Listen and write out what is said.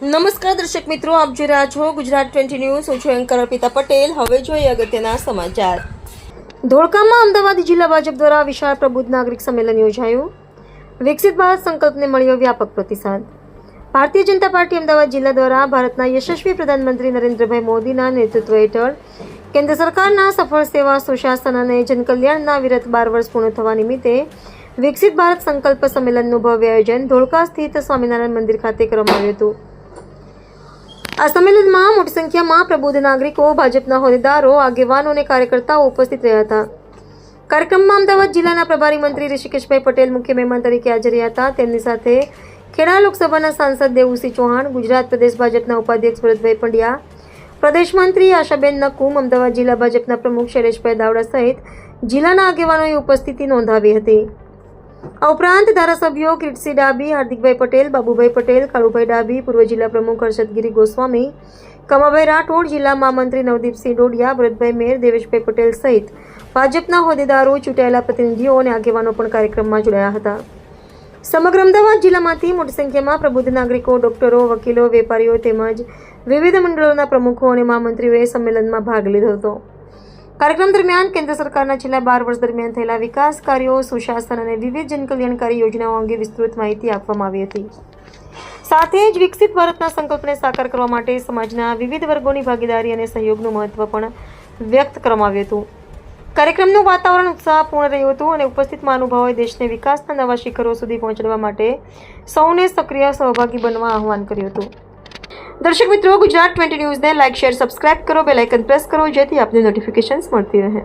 નમસ્કાર દર્શક મિત્રો, આપ જોઈ રહ્યા છો ગુજરાત 20 ન્યૂઝ. હું છું એન્કર અર્પિતા પટેલ. હવે જોઈએ અગત્યના સમાચાર. ધોળકામાં અમદાવાદ જિલ્લા ભાજપ દ્વારા વિશાળ પ્રબુદ્ધ નાગરિક સંમેલન યોજાયું. વિકસિત ભારત સંકલ્પને મળ્યો વ્યાપક પ્રતિસાદ. ભારતીય જનતા પાર્ટી અમદાવાદ જિલ્લા દ્વારા ભારતના યશસ્વી પ્રધાનમંત્રી નરેન્દ્રભાઈ મોદીના નેતૃત્વ હેઠળ કેન્દ્ર સરકારના સફળ સેવા, સુશાસન અને જનકલ્યાણના વિરત 12 વર્ષ પૂર્ણ થવા નિમિત્તે વિકસિત ભારત સંકલ્પ સંમેલનનું ભવ્ય આયોજન ધોળકા સ્થિત સ્વામિનારાયણ મંદિર ખાતે કરવામાં આવ્યું હતું. આ સંમેલનમાં મોટી સંખ્યામાં પ્રબુદ્ધ નાગરિકો, ભાજપના હોદ્દેદારો, આગેવાનો અને કાર્યકર્તાઓ ઉપસ્થિત રહ્યા હતા. કાર્યક્રમમાં અમદાવાદ જિલ્લાના પ્રભારી મંત્રી ઋષિકેશભાઈ પટેલ મુખ્ય મહેમાન તરીકે હાજર રહ્યા હતા. તેમની સાથે ખેડા લોકસભાના સાંસદ દેવુસિંહ ચૌહાણ, ગુજરાત પ્રદેશ ભાજપના ઉપાધ્યક્ષ ભરતભાઈ પંડ્યા, પ્રદેશ મંત્રી આશાબેન નકુમ, અમદાવાદ જિલ્લા ભાજપના પ્રમુખ શૈલેષભાઈ દાવડા સહિત જિલ્લાના આગેવાનોએ ઉપસ્થિતિ નોંધાવી હતી. આ ઉપરાંત ધારાસભ્યો કિરીટસિંહ ડાભી, હાર્દિકભાઈ પટેલ, બાબુભાઈ પટેલ, કાળુભાઈ ડાભી, પૂર્વ જિલ્લા પ્રમુખ હર્ષદગીરી ગોસ્વામી, કમાભાઈ રાઠોડ, જિલ્લા મહામંત્રી નવદીપસિંહ ડોડિયા, ભરતભાઈ મેર, દેવેશભાઈ પટેલ સહિત ભાજપના હોદ્દેદારો, ચૂંટાયેલા પ્રતિનિધિઓ અને આગેવાનો પણ કાર્યક્રમમાં જોડાયા હતા. સમગ્ર અમદાવાદ જિલ્લામાંથી મોટી સંખ્યામાં પ્રબુદ્ધ નાગરિકો, ડોક્ટરો, વકીલો, વેપારીઓ તેમજ વિવિધ મંડળોના પ્રમુખો અને મહામંત્રીઓએ સંમેલનમાં ભાગ લીધો હતો. કાર્યક્રમ દરમિયાન કેન્દ્ર સરકારના છેલ્લા 12 વર્ષ દરમિયાન થયેલા વિકાસ કાર્યો, સુશાસન અને વિવિધ જનકલ્યાણકારી યોજનાઓ અંગે વિસ્તૃત માહિતી આપવામાં આવી હતી. સાથે જ વિકસિત ભારતના સંકલ્પને સાકાર કરવા માટે સમાજના વિવિધ વર્ગોની ભાગીદારી અને સહયોગનું મહત્વ પણ વ્યક્ત કરવામાં આવ્યું હતું. કાર્યક્રમનું વાતાવરણ ઉત્સાહપૂર્ણ રહ્યું હતું અને ઉપસ્થિત મહાનુભાવોએ દેશને વિકાસના નવા શિખરો સુધી પહોંચાડવા માટે સૌને સક્રિય સહભાગી બનવા આહ્વાન કર્યું હતું. દર્શક મિત્રો, ગુજરાત 20 ન્યૂઝને લાઇક, શેર, સબસ્ક્રાઇબ કરો, બેલ આઇકન પ્રેસ કરો જેથી આપને નોટિફિકેશન્સ મળતી રહે.